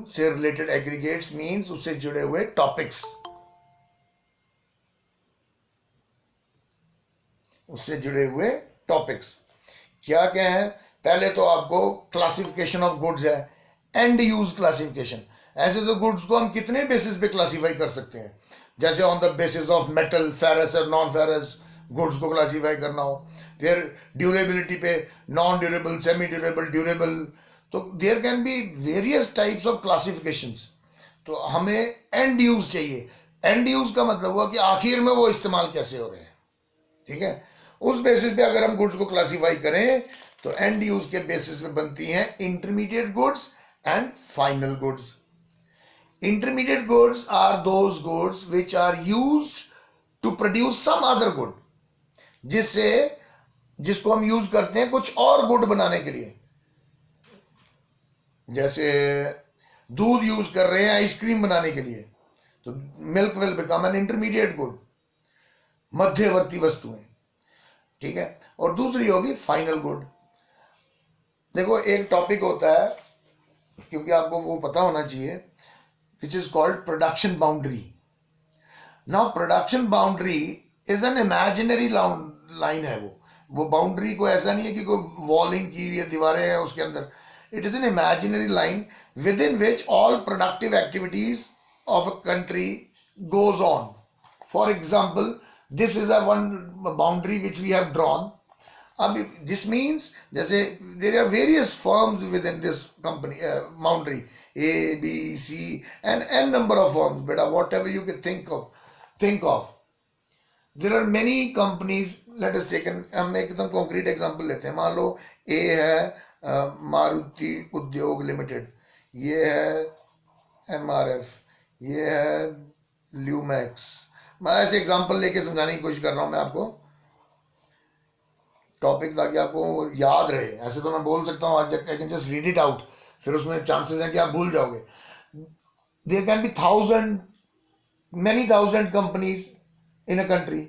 से related aggregates means उससे जुड़े हुए टॉपिक्स, उससे जुड़े हुए टॉपिक्स क्या क्या है? पहले तो आपको क्लासिफिकेशन ऑफ गुड्स है, एंड यूज क्लासिफिकेशन। ऐसे तो गुड्स को हम कितने बेसिस पे क्लासिफाई कर सकते हैं, जैसे on the basis of metal, ferrous और नॉन फेरस गुड्स को क्लासिफाई करना हो, फिर ड्यूरेबिलिटी पे non durable, semi durable, durable. तो there can be various types of classifications. तो हमें एंड यूज चाहिए। एंड यूज का मतलब हुआ कि आखिर में वो इस्तेमाल कैसे हो रहे हैं, ठीक है? उस बेसिस पे अगर हम गुड्स को क्लासिफाई करें तो एंड यूज के बेसिस पे बनती हैं intermediate goods and final goods. Intermediate goods are those goods which are used to produce some other good, जिसको हम यूज करते हैं कुछ और गुड बनाने के लिए। जैसे दूध यूज कर रहे हैं आइसक्रीम बनाने के लिए, तो milk will become an intermediate good, मध्यवर्ती वस्तुएं, ठीक है? और दूसरी होगी फाइनल गुड। देखो एक टॉपिक होता है, क्योंकि आपको वो पता होना चाहिए, which is called production boundary. Now production boundary is an imaginary line है। वो बाउंड्री को ऐसा नहीं है कि कोई वॉलिंग की हुई दीवारें हैं उसके अंदर। It is an imaginary line within which all productive activities of a country goes on. For example, this is a one boundary which we have drawn. This means जैसे there are various firms within this company boundary, A, B, C and n number of firms, beta whatever you can think of. There are many companies. Let us take हम एकदम concrete example लेते हैं। मान लो A है मारुति उद्योग limited, ये है MRF, ये है ल्यूमैक्स। मैं ऐसे एग्जांपल लेके समझाने की कोशिश कर रहा हूं मैं आपको टॉपिक, ताकि आपको याद रहे। ऐसे तो मैं बोल सकता हूं आज, I can just read it out, फिर उसमें चांसेस हैं कि आप भूल जाओगे। There can be many thousand companies in a country.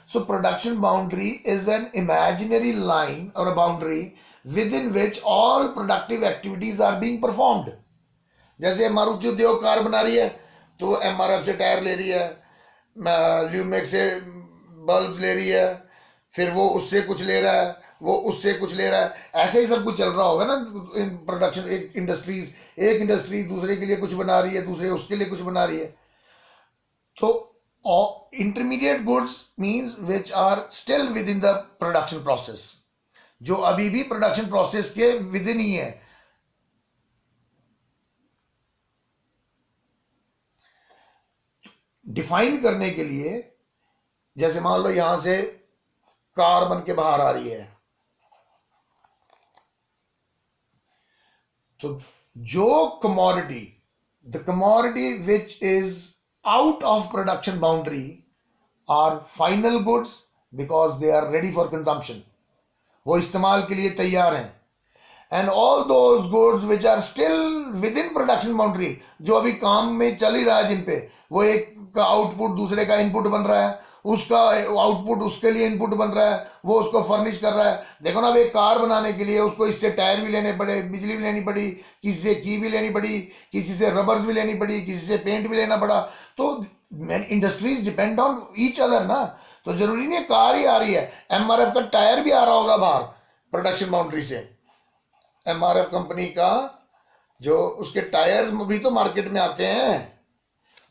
So production boundary is an imaginary line or a boundary within which all productive activities are being performed. जैसे मारुति उद्योग car बना रही है तो MRF से टायर ले रही है, ल्यूमेक्स से बल्ब ले रही है, फिर वो उससे कुछ ले रहा है, वो उससे कुछ ले रहा है। ऐसे ही सब कुछ चल रहा होगा ना इन प्रोडक्शन। एक इंडस्ट्री दूसरे के लिए कुछ बना रही है, दूसरे उसके लिए कुछ बना रही है। तो intermediate goods means which are still within the production process, जो अभी भी प्रोडक्शन प्रोसेस के विद इन ही है। डिफाइन करने के लिए, जैसे मान लो यहां से कार बन के बाहर आ रही है, तो जो the commodity which is out of production boundary are final goods because they are ready for consumption, वो इस्तेमाल के लिए तैयार हैं। And all those goods which are still within production boundary, जो अभी काम में चल ही रहा है, जिन पे वो एक का आउटपुट दूसरे का इनपुट बन रहा है, उसका आउटपुट उसके लिए इनपुट बन रहा है, वो उसको फर्निश कर रहा है। देखो ना, अब एक कार बनाने के लिए उसको इससे टायर भी लेने पड़े, बिजली भी लेनी पड़ी, किसी से की भी लेनी पड़ी, किसी से रबर्स भी लेनी पड़ी, किसी से पेंट भी लेना पड़ा। तो industries depend on each other ना। तो जरूरी नहीं कार ही आ रही है, MRF का टायर भी आ रहा होगा बाहर प्रोडक्शन बाउंड्री से। MRF कंपनी का जो उसके टायर्स भी तो मार्केट में आते हैं,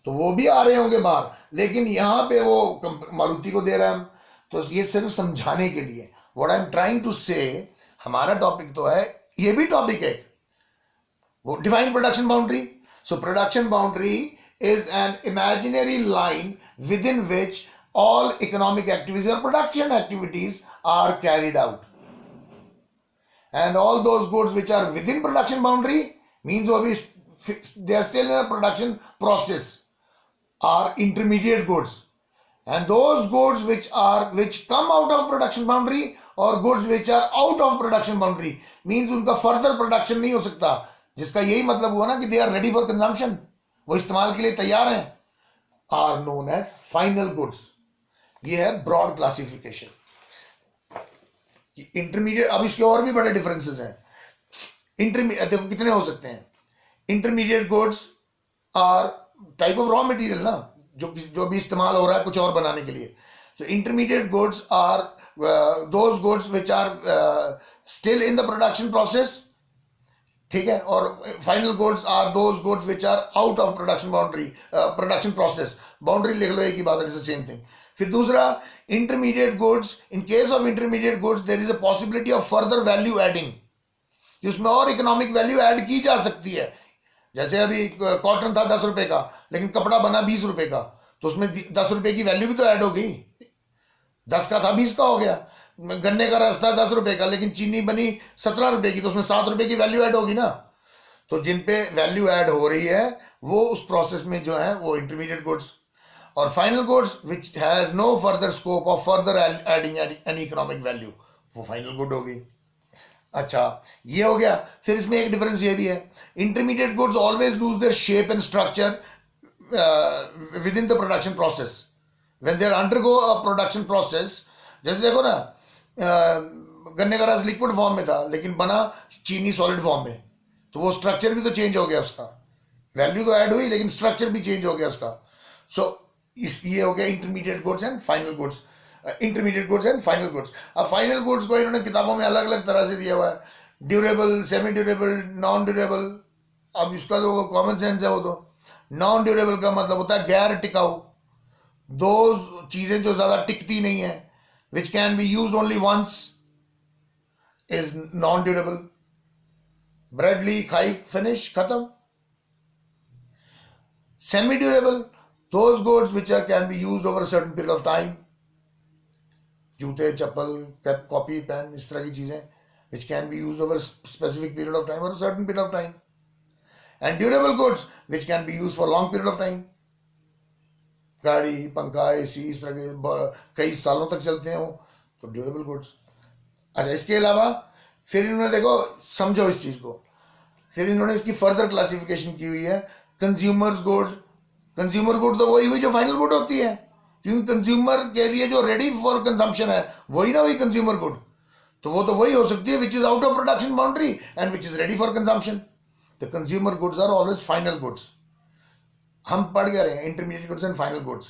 तो वो भी आ रहे होंगे बाहर, लेकिन यहां पे वो मारुति को दे रहा है हम। तो ये सिर्फ समझाने के लिए, what I am trying to say, हमारा टॉपिक तो है, ये भी टॉपिक है वो define production boundary. So production boundary is an imaginary line within which all economic activities और production activities are carried out, and all those goods which are within production boundary means वो अभी they are still in production process, are intermediate goods, and those goods which come out of production boundary or goods which are out of production boundary means उनका further production नहीं हो सकता, जिसका यही मतलब हुआ ना कि they are ready for consumption, वो इस्तेमाल के लिए तैयार हैं, are known as final goods। ये है broad classification। इंटरमीडिएट, अब इसके और भी बड़े डिफरेंसेस हैं। इंटरमीडिएट देखो कितने हो सकते हैं। Intermediate goods are type of raw material ना, जो भी इस्तेमाल हो रहा है कुछ और बनाने के लिए. So intermediate goods are those goods which are still in the production process, ठीक है. और final goods are those goods which are out of production boundary, production process. Boundary लिख लो, एक ही बात है, इट्स द सेम थिंग. फिर दूसरा, intermediate goods. In case of intermediate goods there is a possibility of further value adding, कि उसमें और इकोनॉमिक वैल्यू ऐड की जा सकती है. जैसे अभी कॉटन था 10 रुपए का, लेकिन कपड़ा बना 20 रुपए का, तो उसमें 10 रुपए की वैल्यू भी तो ऐड हो गई. 10 का था 20 का हो गया. गन्ने का रस था 10 रुपए का, लेकिन चीनी बनी 17 रुपए की, तो उसमें 7 रुपए की वैल्यू ऐड होगी ना. तो जिन पे वैल्यू ऐड हो रही है वो उस प्रोसेस में जो है वो इंटरमीडिएट गुड्स. और final goods which has no further scope of further adding any economic value, वो फाइनल गुड होगी. अच्छा, ये हो गया. फिर इसमें एक डिफरेंस ये भी है, intermediate goods always lose their shape and structure with in the production process when they undergo a production process. जैसे देखो ना, गन्ने का रस लिक्विड फॉर्म में था, लेकिन बना चीनी सॉलिड फॉर्म में, तो वो स्ट्रक्चर भी तो चेंज हो गया उसका. वैल्यू तो ऐड हुई, लेकिन स्ट्रक्चर भी चेंज हो गया उसका. सो ये हो गया intermediate goods and final goods. Intermediate goods and final goods. अब फाइनल गुड्स को इन्होंने किताबों में अलग अलग तरह से दिया हुआ है, durable, semi durable, non durable. अब इसका जो कॉमन सेंस है, वो तो नॉन ड्यूरेबल का मतलब होता है गैर टिकाऊ. दो चीजें जो ज्यादा टिकती नहीं है, which can be used only once, is non-durable. Bread leak, खाई, finish, खत्म. Semi-durable, those goods which can be used over a certain period of time. जूते, चप्पल, कॉपी, पेन, इस तरह की चीजें which can be used over a specific period of time or a certain period of time. And durable goods which can be used for a long period of time. गाड़ी, पंखा, AC, इस तरह के कई सालों तक चलते हैं वो, तो ड्यूरेबल गुड्स. अच्छा, इसके अलावा फिर इन्होंने, देखो समझो इस चीज को, फिर इन्होंने इसकी फर्दर क्लासिफिकेशन की हुई है. Consumers good. कंज्यूमर गुड तो वही हुई जो फाइनल गुड होती है, क्योंकि कंज्यूमर के लिए जो रेडी फॉर कंजम्पशन है वही ना हुई कंज्यूमर गुड. तो वो तो वही हो सकती है which is out of production boundary and which is ready for consumption. The consumer goods are always final goods. हम पढ़ गए रहे हैं intermediate goods and final goods.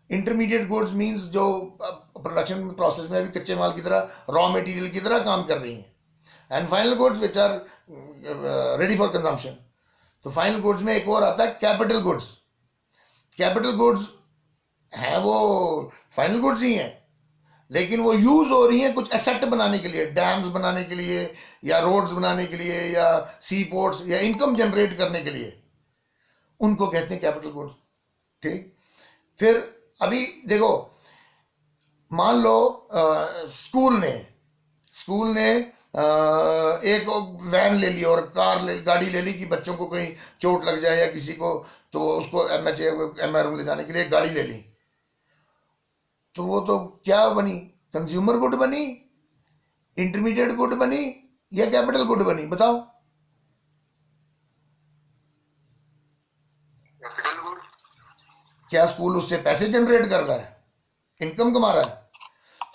Intermediate goods means जो प्रोडक्शन प्रोसेस में अभी कच्चे माल की तरह, रॉ मटेरियल की तरह काम कर रही हैं. And final goods which are ready for consumption. तो फाइनल गुड्स में एक और आता है कैपिटल गुड्स. कैपिटल गुड्स हैं वो फाइनल गुड्स ही हैं, लेकिन वो यूज हो रही हैं कुछ एसेट बनाने के लिए, डैम्स बनाने के लिए, या रोड्स बनाने के लिए, या सी पोर्ट्स, या इनकम जनरेट करने के लिए. उनको कहते हैं कैपिटल गुड्स. ठीक. फिर अभी देखो, मान लो स्कूल ने एक वैन ले ली और गाड़ी ले ली कि बच्चों को कहीं चोट लग जाए या किसी को, तो उसको MR ले जाने के लिए गाड़ी ले ली. तो वो तो क्या बनी? कंज्यूमर गुड बनी, इंटरमीडिएट गुड बनी, या कैपिटल गुड बनी? बताओ. क्या स्कूल उससे पैसे जनरेट कर रहा है, इनकम कमा रहा है?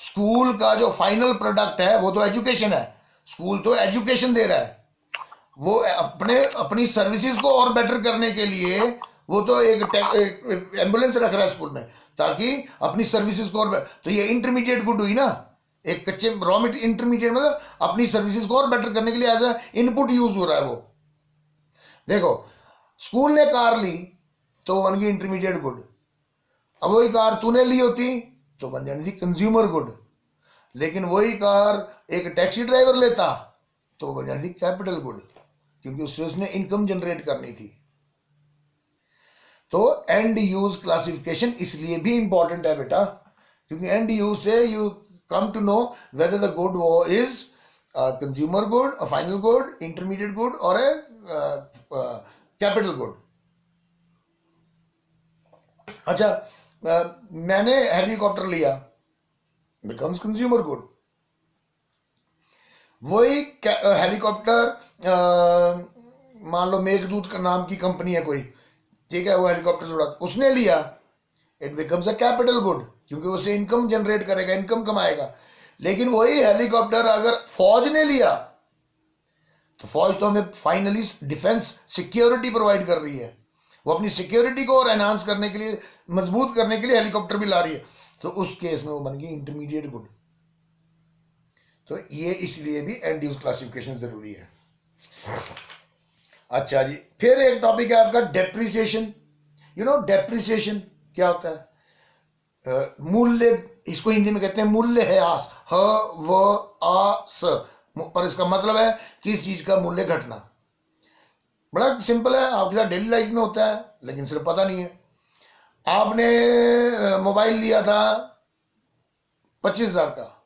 स्कूल का जो फाइनल प्रोडक्ट है वो तो एजुकेशन है. स्कूल तो एजुकेशन दे रहा है. वो अपनी सर्विसेज को और बेटर करने के लिए वो तो एक एम्बुलेंस रख रहा है स्कूल में, ताकि अपनी सर्विसेज को और तो ये इंटरमीडिएट गुड हुई ना. एक कच्चे रॉ मटेरियल, इंटरमीडिएट मतलब अपनी सर्विसेज को और बेटर करने के लिए एज अ इनपुट यूज हो रहा है वो. देखो, स्कूल ने कार ली तो बन गई इंटरमीडिएट गुड. अब वही कार तूने ली होती तो बन जानी थी कंज्यूमर गुड. लेकिन वही कार एक टैक्सी ड्राइवर लेता तो बन जानी थी कैपिटल गुड, क्योंकि उससे उसने इनकम जनरेट करनी थी. तो एंड यूज क्लासिफिकेशन इसलिए भी इंपॉर्टेंट है बेटा, क्योंकि एंड यूज से you come to know whether the good वो is consumer good, a final good, intermediate good, और ए कैपिटल गुड. अच्छा, मैंने हेलीकॉप्टर लिया, बिकम्स कंज्यूमर गुड. वही हेलीकॉप्टर मान लो मेघदूत का नाम की कंपनी है कोई, ठीक है, वो हेलीकॉप्टर उड़ा, उसने लिया, it becomes a capital good, क्योंकि उससे इनकम जनरेट करेगा, इनकम कमाएगा. लेकिन वही हेलीकॉप्टर अगर फौज ने लिया तो फौज तो हमें फाइनली डिफेंस सिक्योरिटी प्रोवाइड कर रही है, वो अपनी सिक्योरिटी को और एनहांस करने के लिए, मजबूत करने के लिए हेलीकॉप्टर भी ला रही है, तो उस केस में वो बन गई इंटरमीडिएट गुड। तो ये इसलिए भी एंड यूज क्लासिफिकेशन जरूरी है। अच्छा जी, फिर एक टॉपिक है आपका डेप्रिसिएशन। यू नो डेप्रिसिएशन क्या होता है? मूल्य, इसको हिंदी में कहते हैं मूल्य है आस, ह व आ स, पर इसका मतलब है किस चीज का मूल्य घटना। बड़ा सिंपल है, आपके साथ डेली लाइफ में होता है लेकिन सिर्फ पता नहीं है। आपने मोबाइल लिया था 25,000 का,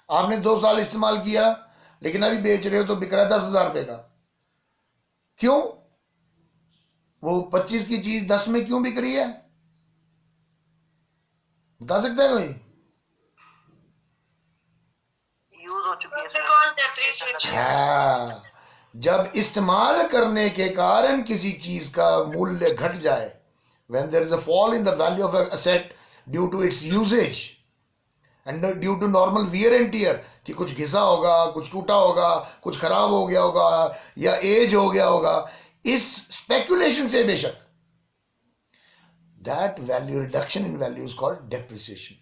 आपने 2 साल इस्तेमाल किया, लेकिन अभी बेच रहे हो तो बिक रहा है 10,000 रुपये का। क्यों? वो 25 की चीज 10 में क्यों बिक रही है? बता सकता है कोई? यूज हो चुकी है। हाँ, जब इस्तेमाल करने के कारण किसी चीज का मूल्य घट जाए, when there is a fall in the value of an asset due to its usage and due to normal wear and tear, कि कुछ घिसा होगा, कुछ टूटा होगा, कुछ खराब हो गया होगा या एज हो गया होगा, इस स्पेकुलेशन से बेशक, that value reduction in value is called depreciation.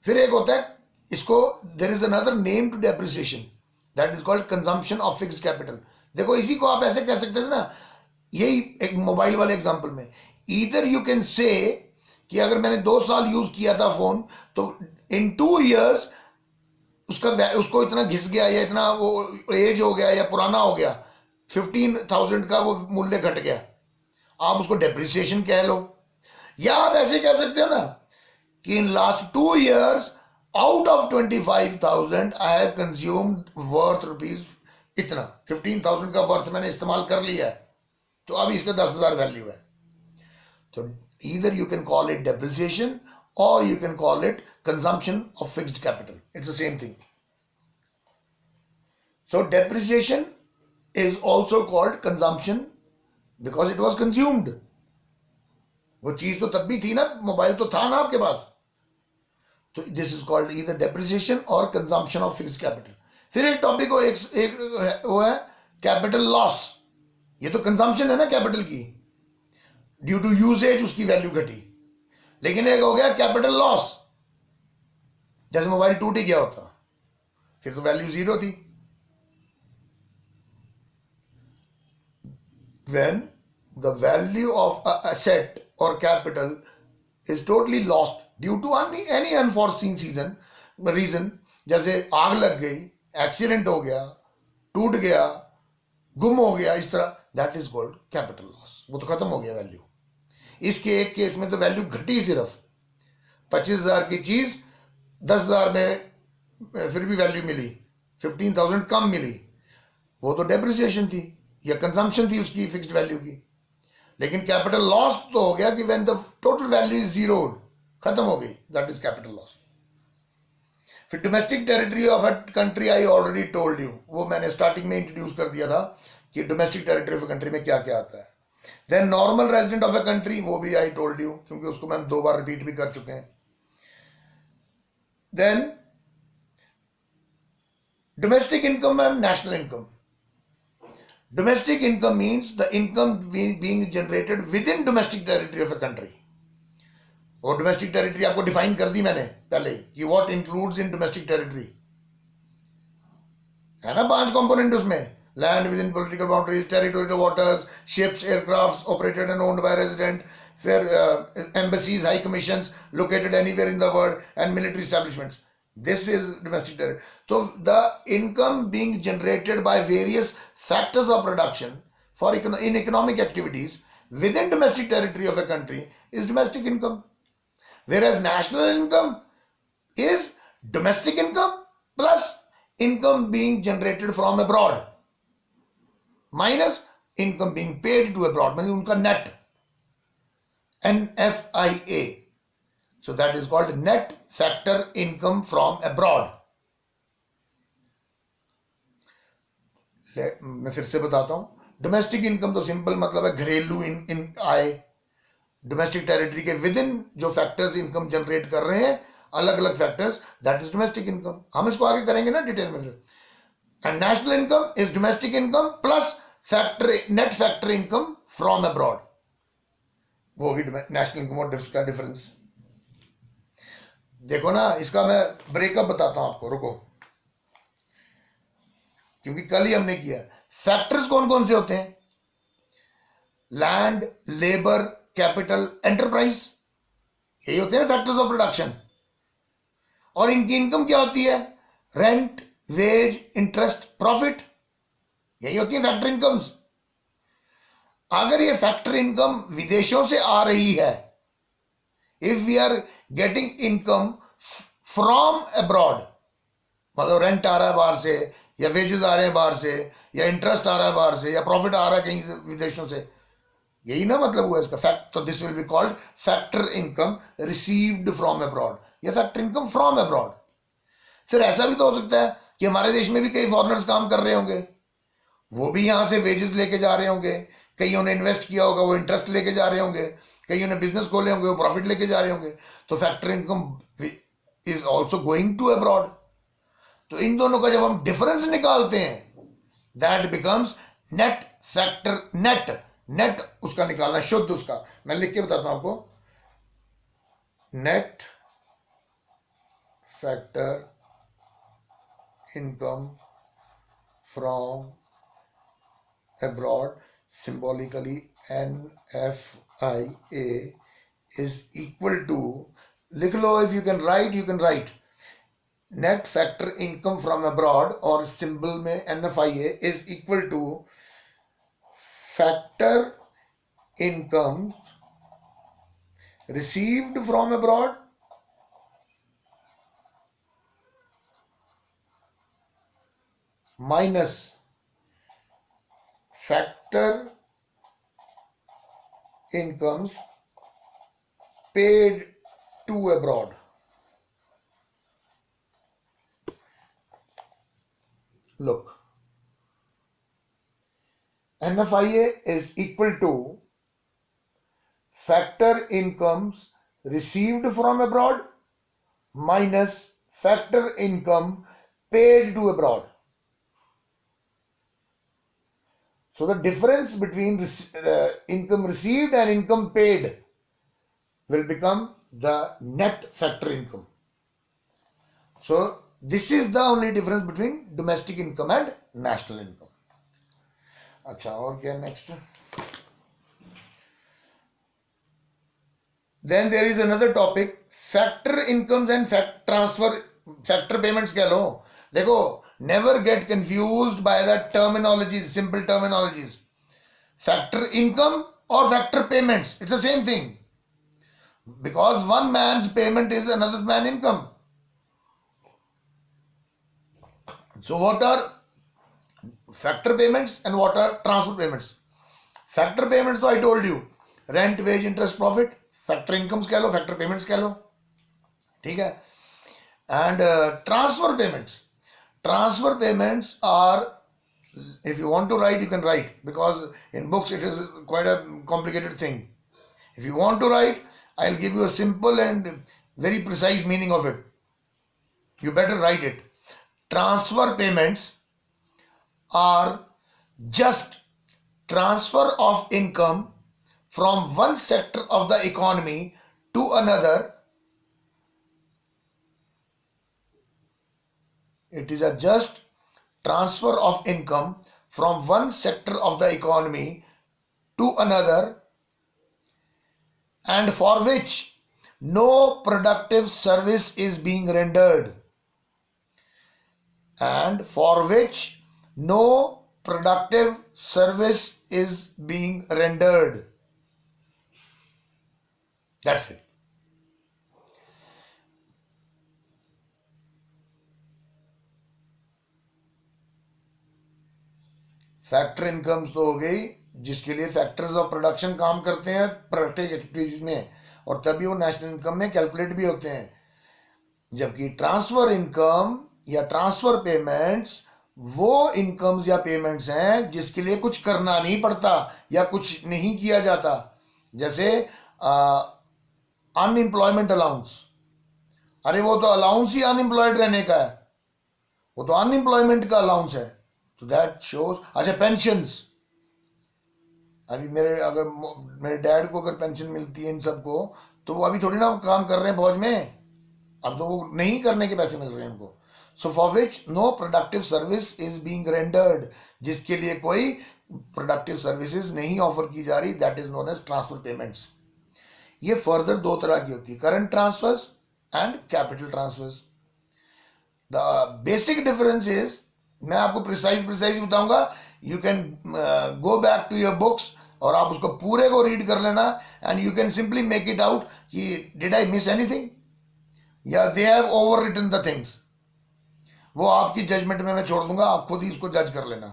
फिर एक होता है इसको, there is another name to depreciation, that is called consumption of fixed capital. देखो इसी को आप ऐसे कह सकते थे ना, यही एक मोबाइल वाले एग्जांपल में, either you can say कि अगर मैंने 2 साल यूज किया था फोन, तो in 2 years उसको इतना घिस गया या इतना वो एज हो गया या पुराना हो गया, 15,000 का वो मूल्य घट गया, आप उसको डेप्रिसिएशन कह लो। या आप ऐसे कह सकते हो ना कि in last 2 years out of 25,000 I have consumed worth rupees इतना, 15,000 का वर्थ मैंने इस्तेमाल कर लिया है, तो अब इसका 10,000 वैल्यू है। तो either you can call it depreciation or you can call it consumption of fixed capital. It's the same thing. So depreciation is also called consumption because it was consumed. वो चीज तो तब भी थी ना, मोबाइल तो था ना आपके पास, तो this is called either depreciation और कंजम्पशन ऑफ फिक्स्ड कैपिटल। फिर एक टॉपिक हो, एक वो है कैपिटल लॉस। ये तो कंजम्पशन है ना कैपिटल की, ड्यू टू यूजेज उसकी वैल्यू घटी। लेकिन एक हो गया कैपिटल लॉस, जैसे मोबाइल टूट ही गया होता, फिर तो वैल्यू 0 थी। When the value of an asset or capital is totally lost due to any unforeseen reason, जैसे आग लग गई, एक्सीडेंट हो गया, टूट गया, गुम हो गया, इस तरह, that is called capital loss. वो तो खत्म हो गया वैल्यू। इसके एक केस में तो वैल्यू घटी, सिर्फ 25,000 की चीज 10,000 में फिर भी वैल्यू मिली, 15,000 कम मिली, वो तो डेप्रिसिएशन थी या कंजम्पशन थी उसकी फिक्स्ड वैल्यू की। लेकिन कैपिटल लॉस तो हो गया कि when the total value is zeroed, खत्म हो गई, दैट इज कैपिटल लॉस। फिर domestic territory of a country, I already told you, वो मैंने स्टार्टिंग में इंट्रोड्यूस कर दिया था कि domestic territory of a country में क्या क्या आता है। Then normal resident of a country, वो भी आई टोल्ड यू, क्योंकि उसको हम 2 बार रिपीट भी कर चुके हैं। Then domestic income and national income. Domestic income means the income being generated within domestic territory of a country. और डोमेस्टिक टेरिटरी आपको डिफाइन कर दी मैंने पहले कि what includes in domestic territory, है ना 5 कंपोनेंट उसमें, land within political boundaries, territorial waters, ships, aircrafts operated and owned by resident, embassies, high commissions located anywhere in the world, and military establishments. This is domestic territory. So the income being generated by various factors of production in economic activities within domestic territory of a country is domestic income. Whereas national income is domestic income plus income being generated from abroad minus income being paid to abroad, means उनका net, NFIA. So that is called net factor income from abroad. मैं फिर से बताता हूं, domestic income तो simple मतलब है घरेलू इन आय, डोमेस्टिक टेरिटरी के विद इन जो फैक्टर्स इनकम जनरेट कर रहे हैं, अलग अलग factors, that is domestic income. हम इसको आगे करेंगे ना डिटेल में। फिर And national income is domestic income plus net factor income from abroad. वो होगी नेशनल इनकम और इसका डिफरेंस. देखो ना, इसका मैं ब्रेकअप बताता हूं आपको, रुको, क्योंकि कल ही हमने किया. फैक्टर्स कौन कौन से होते हैं? लैंड, लेबर, कैपिटल, एंटरप्राइज, यही होते हैं फैक्टर्स ऑफ प्रोडक्शन. और इनकी इनकम क्या होती है? रेंट, वेज, इंटरेस्ट, प्रॉफिट, यही होती है फैक्टर इनकम्स. अगर ये फैक्टर इनकम विदेशों से आ रही है, if we are getting income from abroad, मतलब रेंट आ रहा है बाहर से, या वेजेस आ रहे हैं बाहर से, या इंटरेस्ट आ रहा है बाहर से, या प्रॉफिट आ रहा है कहीं से विदेशों से, यही ना मतलब हुआ इसका फैक्ट. तो this will be called factor income received from abroad, या फैक्टर इनकम फ्रॉम अब्रॉड. फिर ऐसा भी तो हो सकता है कि हमारे देश में भी कई फॉरेनर्स काम कर रहे होंगे, वो भी यहां से वेजेस लेके जा रहे होंगे, कईयों ने इन्वेस्ट किया होगा, वो इंटरेस्ट लेके जा रहे होंगे, कईयों ने बिजनेस खोले होंगे, वो प्रॉफिट लेके जा रहे होंगे. तो factor income is also going to abroad. तो इन दोनों का जब हम डिफरेंस निकालते हैं, that becomes net factor. Net उसका निकालना, शुद्ध उसका, मैं लिख के बताता हूं आपको. Net factor income from abroad, symbolically NFIA, is equal to, लिख लो, if you can write net factor income from abroad, और symbol में NFIA is equal to factor income received from abroad minus factor incomes paid to abroad. Look, NFIA is equal to factor incomes received from abroad minus factor income paid to abroad. So the difference between income received and income paid will become the net factor income. So this is the only difference between domestic income and national income. अच्छा, और क्या next? Then there is another topic, factor incomes and factor payments कह लो. देखो, never get confused by the terminologies, simple terminologies. Factor income or factor payments, it's the same thing, because one man's payment is another man's income. So what are factor payments and what are transfer payments? Factor payments, so I told you, rent, wage, interest, profit. Factor incomes कह लो, factor payments कह लो, ठीक है. And transfer payments are, if you want to write, you can write, because in books it is quite a complicated thing. If you want to write, I'll give you a simple and very precise meaning of it. You better write it. Transfer payments are just transfer of income from one sector of the economy to another. It is a just transfer of income from one sector of the economy to another, and for which no productive service is being rendered. And for which no productive service is being rendered. That's it. Factor incomes तो हो गई जिसके लिए factors of production काम करते हैं productive activities में, और तभी वो नेशनल इनकम में कैलकुलेट भी होते हैं. जबकि ट्रांसफर इनकम या ट्रांसफर पेमेंट्स वो इनकम्स या पेमेंट्स हैं जिसके लिए कुछ करना नहीं पड़ता या कुछ नहीं किया जाता. जैसे अनएम्प्लॉयमेंट अलाउंस, अरे वो तो अलाउंस ही अनएम्प्लॉयड रहने का है, वो तो अनएम्प्लॉयमेंट का अलाउंस है, तो दैट शोज। अच्छा, पेंशंस, अभी मेरे डैड को अगर पेंशन मिलती है इन सबको, तो वो अभी थोड़ी ना काम कर रहे हैं फौज में, अब तो वो नहीं करने के पैसे मिल रहे हैं उनको। So for which no productive service is being rendered, जिसके लिए कोई प्रोडक्टिव सर्विसेज नहीं ऑफर की जा रही, that is known as transfer payments. ये फर्दर दो तरह की होती है, current transfers and capital transfers. The basic difference is, मैं आपको प्रिसाइज बताऊंगा, you can go back to your books और आप उसको पूरे को रीड कर लेना, and you can simply make it out कि डिड आई मिस एनीथिंग, या they have overwritten the things. वो आपकी जजमेंट में मैं छोड़ दूंगा, आप खुद ही इसको जज कर लेना।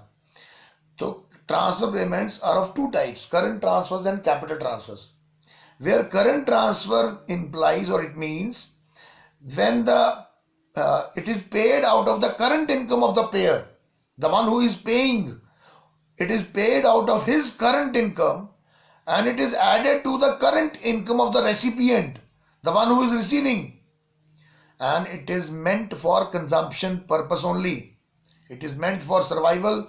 तो transfer payments are of two types, current transfers and capital transfers. Where current transfer implies or it means when it is paid out of the current income of the payer, the one who is paying, it is paid out of his current income and it is added to the current income of the recipient, the one who is receiving, and it is meant for consumption purpose only. It is meant for survival,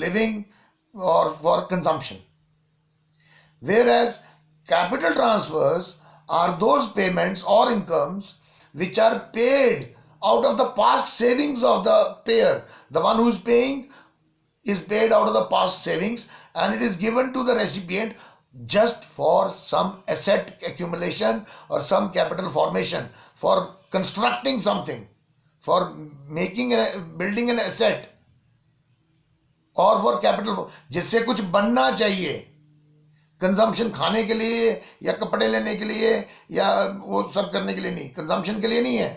living, or for consumption. Whereas capital transfers are those payments or incomes which are paid out of the past savings of the payer. The one who is paying is paid out of the past savings and it is given to the recipient just for some asset accumulation or some capital formation, for constructing something, for building an asset, or for capital, जिससे कुछ बनना चाहिए, consumption खाने के लिए या कपड़े लेने के लिए या वो सब करने के लिए नहीं, कंजम्पशन के लिए नहीं है।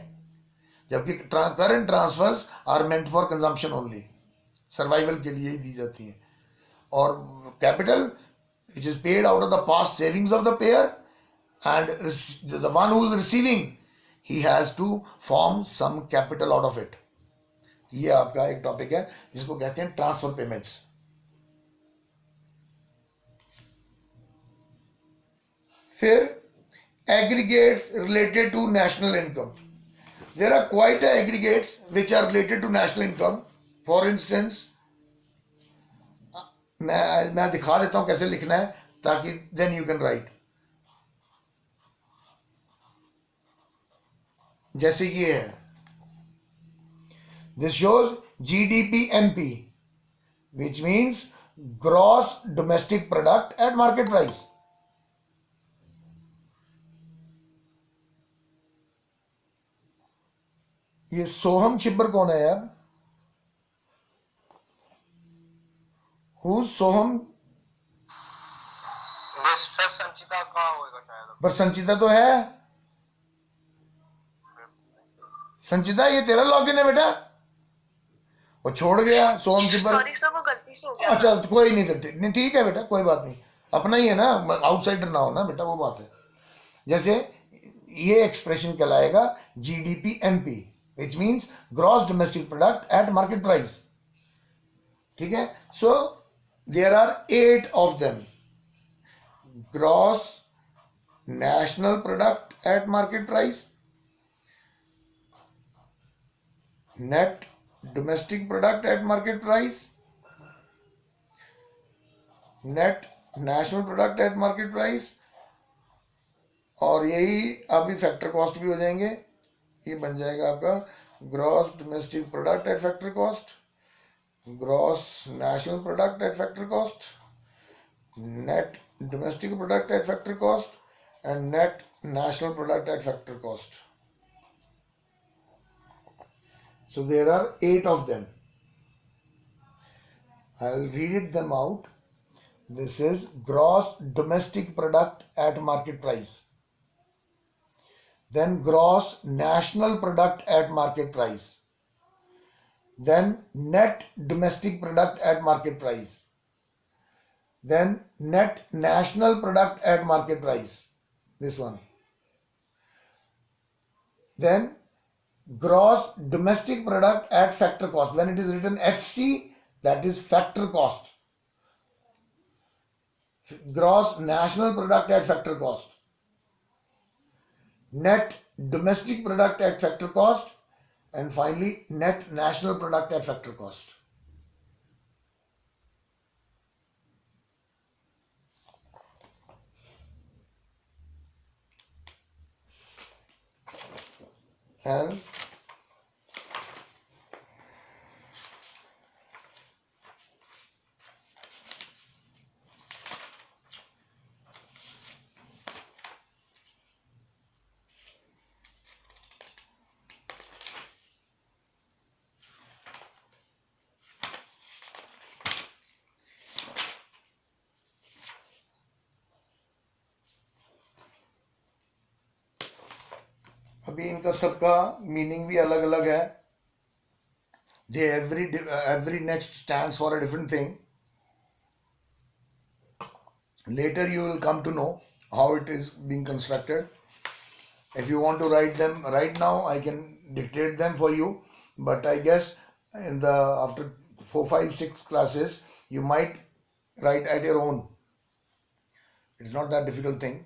जबकि current transfers are meant for consumption only, survival के लिए ही दी जाती हैं। और capital which is paid out of the past savings of the payer and the one who is receiving, he has to form some capital out of it. ये आपका एक टॉपिक है जिसको कहते हैं ट्रांसफर पेमेंट्स। फिर aggregates related to national income. There are quite a aggregates which are related to national income. For instance, मैं दिखा देता हूं कैसे लिखना है ताकि then you can write. जैसे ये है, this shows GDP-MP, which means gross domestic product at market price. ये सोहम छिब्बर कौन है यार? सोहम? सर संचिता का होगा शायद। पर संचिता तो है, संचिता ये तेरा लॉगिन है बेटा, वो छोड़ गया सोहम छिब्बर। सॉरी सर, वो गलती से हो गया। अच्छा कोई नहीं, फिर नहीं, ठीक है बेटा, कोई बात नहीं, अपना ही है ना, आउटसाइडर ना हो ना बेटा, वो बात है। जैसे ये एक्सप्रेशन कहलाएगा GDP-MP, which means gross domestic product at market price. ठीक है? So there are 8 of them. Gross national product at market price, net domestic product at market price, net national product at market price, और यही अभी factor cost भी हो जाएंगे। ये बन जाएगा आपका gross domestic product at factor cost, gross national product at factor cost, net domestic product at factor cost and net national product at factor cost. So there are 8 of them. I'll read it them out. This is gross domestic product at market price. Then gross national product at market price. Then net domestic product at market price. Then net national product at market price. This one. Then gross domestic product at factor cost. When it is written FC, that is factor cost. Gross national product at factor cost. Net domestic product at factor cost and finally net national product at factor cost. And अभी इनका सबका meaning भी अलग अलग है. They every next stands for a different thing. Later you will come to know how it is being constructed. If you want to write them right now, I can dictate them for you. But I guess in the after 4, 5, 6 classes, you might write at your own. It's not that difficult thing.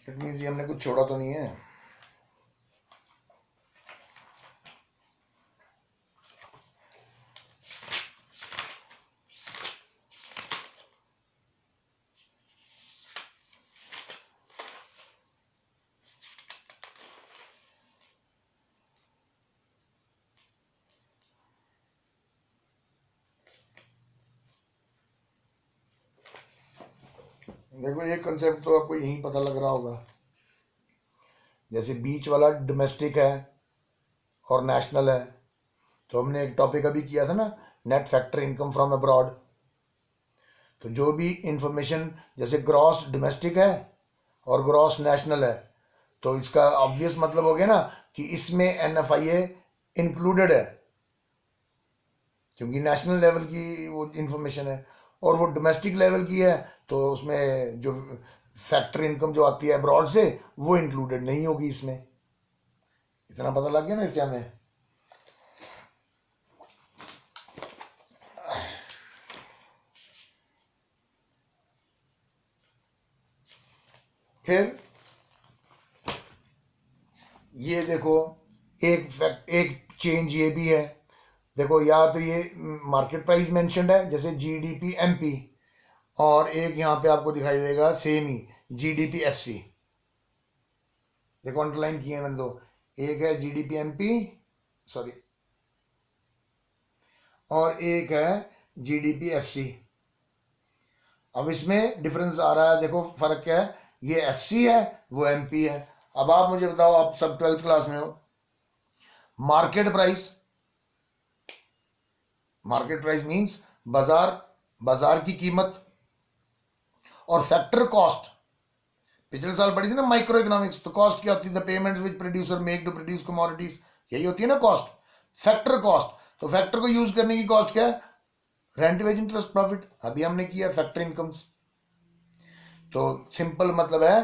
It means ये हमने कुछ छोड़ा तो नहीं है. देखो ये concept तो आपको यहीं पता लग रहा होगा. जैसे बीच वाला डोमेस्टिक है और नेशनल है. तो हमने एक टॉपिक अभी किया था ना, net factor income from abroad. तो जो भी इंफॉर्मेशन जैसे ग्रॉस डोमेस्टिक है और ग्रॉस नेशनल है, तो इसका ऑब्वियस मतलब हो गया ना कि इसमें NFIA इंक्लूडेड है, क्योंकि नेशनल लेवल की वो इंफॉर्मेशन है. और वो डोमेस्टिक लेवल की है तो उसमें जो फैक्टर इनकम जो आती है अब्रॉड से वो इंक्लूडेड नहीं होगी इसमें. इतना पता लग गया ना इससे हमें. फिर ये देखो एक चेंज ये भी है. देखो या तो ये मार्केट प्राइस मेंशन्ड है जैसे GDP MP, और एक यहाँ पे आपको दिखाई देगा सेम ही GDP FC. देखो अंडरलाइन किए मैंने दो. एक है GDP MP सॉरी, और एक है GDP FC. अब इसमें डिफरेंस आ रहा है. देखो फर्क क्या है, ये FC है वो MP है. अब आप मुझे बताओ, आप सब 12th क्लास में हो. मार्केट प्राइस मींस बाजार की कीमत, और फैक्टर कॉस्ट पिछले साल पढ़ी थी ना माइक्रो इकोनॉमिक्स. तो कॉस्ट क्या होती है? The payments which producer make to produce commodities, यही होती है ना कॉस्ट, फैक्टर कॉस्ट. तो फैक्टर को यूज करने की कॉस्ट क्या है? Rent wage interest profit. अभी हमने किया फैक्टर इनकम्स. तो सिंपल मतलब है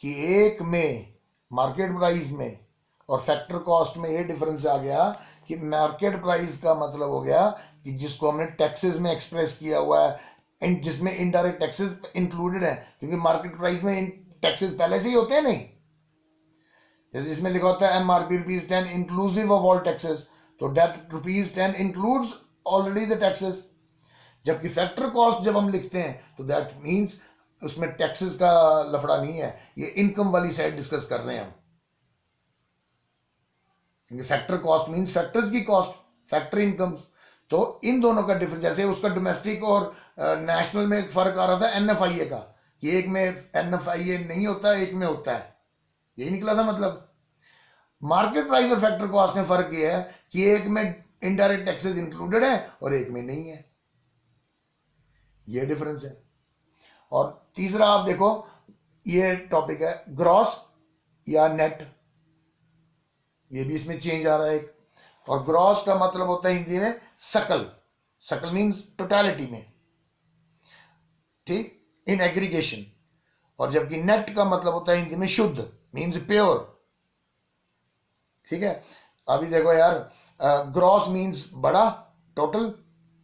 कि एक में मार्केट प्राइस में और फैक्टर कॉस्ट में ये डिफरेंस आ गया कि मार्केट प्राइस का मतलब हो गया कि जिसको हमने टैक्सेस में एक्सप्रेस किया हुआ है, एंड जिसमें इनडायरेक्ट टैक्सेस इंक्लूडेड है, क्योंकि मार्केट प्राइस में टैक्सेस पहले से ही होते हैं नहीं. जैसे इसमें लिखा होता है MRP ₹10 inclusive of all taxes, तो that ₹10 includes already the taxes. जबकि फैक्टर कॉस्ट जब हम लिखते हैं तो दैट मीन्स उसमें टैक्सेस का लफड़ा नहीं है, ये इनकम वाली साइड डिस्कस कर रहे हैं हम. फैक्टर कॉस्ट मीन्स फैक्टर्स की कॉस्ट, फैक्टर इनकम्स. तो इन दोनों का डिफरेंस, जैसे उसका डोमेस्टिक और नेशनल में एक फर्क आ रहा था NFIA का, कि एक में NFIA नहीं होता, एक में होता है. यही निकला था मतलब. मार्केट प्राइस और फैक्टर कॉस्ट में फर्क ये है कि एक में इनडायरेक्ट टैक्सेस इंक्लूडेड है और एक में नहीं है. ये डिफरेंस है. और तीसरा आप देखो, ये टॉपिक है ग्रॉस या नेट. ये भी इसमें चेंज आ रहा है एक. और ग्रॉस का मतलब होता है हिंदी में सकल. सकल मीन्स टोटलिटी में, ठीक, इन एग्रीगेशन. और जबकि नेट का मतलब होता है हिंदी में शुद्ध, मीन्स प्योर. ठीक है. अभी देखो यार, ग्रॉस मीन्स बड़ा टोटल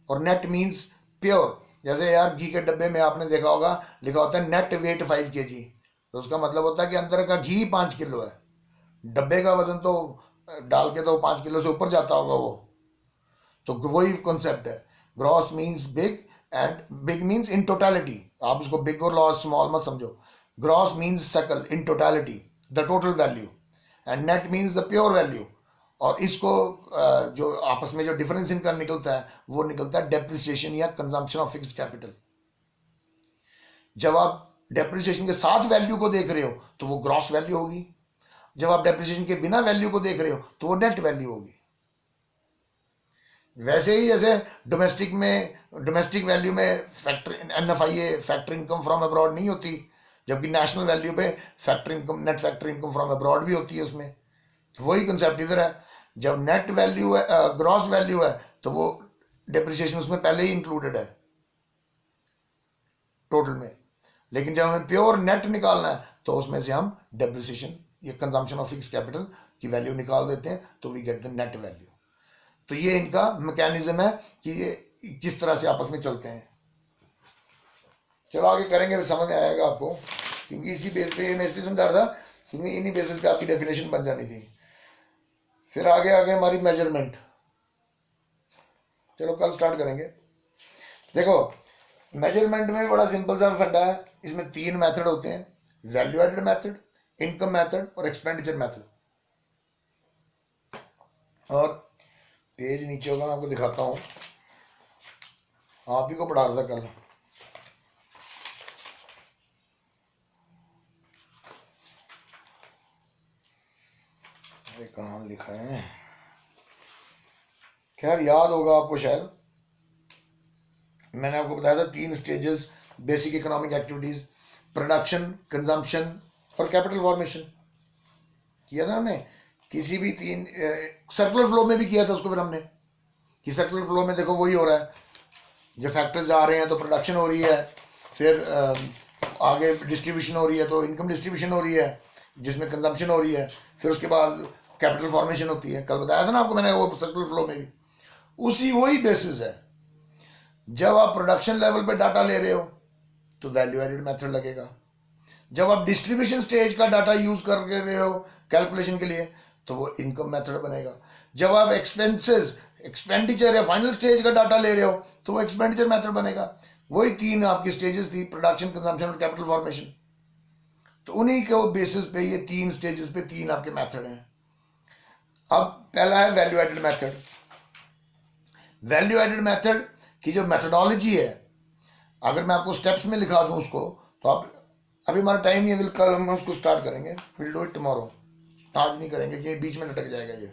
और नेट मीन्स प्योर. जैसे यार घी के डब्बे में आपने देखा होगा लिखा होता है नेट वेट 5 kg, तो उसका मतलब होता है कि अंदर का घी 5 किलो है, डब्बे का वजन तो डाल के तो 5 किलो से ऊपर जाता होगा वो। तो वही कॉन्सेप्ट है, gross means big and big means in totality. आप उसको बिग और लॉस स्मॉल मत समझो। ग्रॉस मीन्स सकल, in totality, the total value, and net means the pure value. और इसको जो आपस में जो डिफरेंस इनका निकलता है वो निकलता है डेप्रिसिएशन या कंजम्पशन ऑफ फिक्स्ड कैपिटल। जब आप डेप्रिसिएशन के साथ वैल्यू को देख रहे हो तो वो ग्रॉस वैल्यू होगी, जब आप डेप्रिसिएशन के बिना वैल्यू को देख रहे हो तो वो नेट वैल्यू होगी। वैसे ही जैसे डोमेस्टिक वैल्यू में factor NFIA factor income from abroad नहीं होती, जबकि नेशनल वैल्यू पे factor income, net factor income from abroad भी होती है उसमें। तो वही कंसेप्ट इधर है, जब नेट वैल्यू है, ग्रॉस वैल्यू है, तो वो डेप्रिसिएशन उसमें पहले ही इंक्लूडेड है टोटल में। लेकिन जब हमें प्योर नेट निकालना है तो उसमें से हम डेप्रिसिएशन या कंजम्पशन ऑफ फिक्स कैपिटल की वैल्यू निकाल देते हैं, तो we get the net value. तो ये इनका मैकेनिज्म है कि ये किस तरह से आपस में चलते हैं। चलो आगे करेंगे तो समझ में आएगा आपको, क्योंकि इसी बेस पे मैं इसलिए समझा रहा था क्योंकि इन्हीं बेसिस पे आपकी डेफिनेशन बन जानी थी। फिर आगे हमारी मेजरमेंट। चलो कल स्टार्ट करेंगे। देखो मेजरमेंट में बड़ा सिंपल सा फंडा है, इसमें 3 मेथड होते हैं, value added method, income method और एक्सपेंडिचर मेथड। और पेज नीचे होगा, मैं आपको दिखाता हूँ, आप ही को पढ़ा रहा था कल। अरे कहाँ लिखा है, खैर याद होगा आपको शायद। मैंने आपको बताया था 3 stages basic economic activities, production, consumption और कैपिटल फॉर्मेशन किया था हमने। किसी भी 3 सर्कुलर फ्लो में भी किया था उसको फिर हमने, कि सर्कुलर फ्लो में देखो वही हो रहा है, जब फैक्टर्स जा रहे हैं तो प्रोडक्शन हो रही है, फिर आगे डिस्ट्रीब्यूशन हो रही है तो इनकम डिस्ट्रीब्यूशन हो रही है जिसमें कंजम्पशन हो रही है, फिर उसके बाद कैपिटल फॉर्मेशन होती है। कल बताया था ना आपको मैंने वो सर्कुलर फ्लो में भी उसी वही बेसिस है। जब आप प्रोडक्शन लेवल पे डाटा ले रहे हो तो वैल्यू एडेड मेथड लगेगा, जब आप डिस्ट्रीब्यूशन स्टेज का डाटा यूज कर रहे हो कैलकुलेशन के लिए तो वो इनकम मेथड बनेगा, जब आप एक्सपेंडिचर या फाइनल स्टेज का डाटा ले रहे हो तो वो एक्सपेंडिचर मेथड बनेगा। वही 3 आपकी स्टेजेस थी, प्रोडक्शन, कंजम्पशन और कैपिटल फॉर्मेशन। तो उन्हीं के बेसिस पे ये 3 स्टेजेस पे 3 आपके मेथड हैं। अब पहला है value added method. Value added method की जो मेथडोलॉजी है, अगर मैं आपको स्टेप्स में लिखा दूं उसको, तो आप, अभी हमारा टाइम नहीं है, कल हम उसको स्टार्ट करेंगे, विल डू इट टुमारो, आज नहीं करेंगे कि बीच में लटक जाएगा ये।